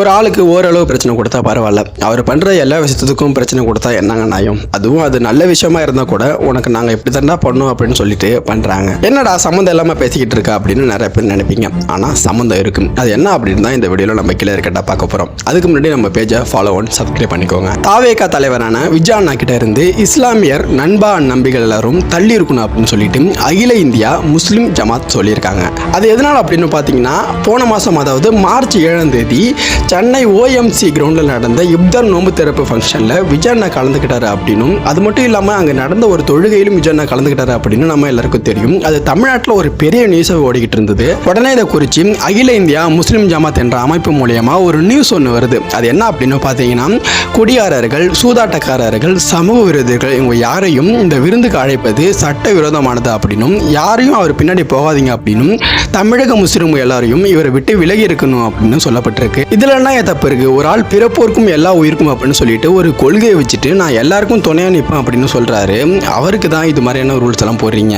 ஒரு ஆளுக்கு ஓரளவு பிரச்சனை கொடுத்தா பரவாயில்ல, அவர் பண்ணுற எல்லா விஷயத்துக்கும் பிரச்சனை கொடுத்தா என்னங்க நியாயம்? அதுவும் அது நல்ல விஷயமா இருந்தால் கூட உனக்கு நாங்கள் இப்படி தாண்டா பண்ணோம் அப்படின்னு சொல்லிட்டு பண்ணுறாங்க. என்னடா சம்மந்தம் இல்லாமல் பேசிக்கிட்டு இருக்கா அப்படின்னு நிறைய பேர் நினைப்பீங்க. ஆனால் சம்மந்தம் இருக்கு. அது என்ன அப்படின்னு தான் இந்த வீடியோவில் நம்ம கீழே இருக்கட்டா பார்க்க போகிறோம். அதுக்கு முன்னாடி நம்ம பேஜை ஃபாலோ ஒன் சப்ஸ்கிரைப் பண்ணிக்கோங்க. தாவேகா தலைவரான விஜய் அண்ணா கிட்ட இருந்து இஸ்லாமியர் நண்பா நம்பிகள் எல்லாரும் தள்ளி இருக்கணும் அப்படின்னு சொல்லிட்டு அகில இந்தியா முஸ்லிம் ஜமாத் சொல்லியிருக்காங்க. அது எதனால் அப்படின்னு பார்த்தீங்கன்னா, போன மாதம் அதாவது மார்ச் 7ஆம் தேதி சென்னை OMC கிரவுண்டில் நடந்த இப்தார் நோன்பு திறப்பு ஃபங்க்ஷனில் விஜய் அண்ணா கலந்துக்கிட்டாரு அப்படின்னும், அது மட்டும் இல்லாமல் அங்கே நடந்த ஒரு தொழுகையிலும் விஜய் அண்ணா கலந்துக்கிட்டாரு அப்படின்னு நம்ம எல்லாருக்கும் தெரியும். அது தமிழ்நாட்டில் ஒரு பெரிய நியூஸாக ஓடிக்கிட்டு இருந்தது. உடனே இதை குறித்து அகில இந்தியா முஸ்லிம் ஜமாத் என்ற அமைப்பு மூலயமா ஒரு நியூஸ் ஒன்று வருது. அது என்ன அப்படின்னு பார்த்தீங்கன்னா, குடியாரர்கள், சூதாட்டக்காரர்கள், சமூக விரோதிகள் இவங்க யாரையும் இந்த விருந்துக்கு அழைப்பது சட்ட விரோதமானது அப்படின்னும், யாரையும் அவர் பின்னாடி போகாதீங்க அப்படின்னும், தமிழக முஸ்லிம் எல்லாரையும் இவரை விட்டு விலகி இருக்கணும் அப்படின்னு சொல்லப்பட்டிருக்கு. இதுல என்ன தப்பு இருக்கு? ஒரு ஆள் பிறப்போருக்கும் எல்லா உயிருக்கும் அப்படின்னு சொல்லிட்டு ஒரு கொள்கையை வச்சுட்டு நான் எல்லாருக்கும் துணையா நிற்பேன் அப்படின்னு சொல்றாரு. அவருக்கு தான் இது மாதிரியான ரூல்ஸ் எல்லாம் போடுறீங்க.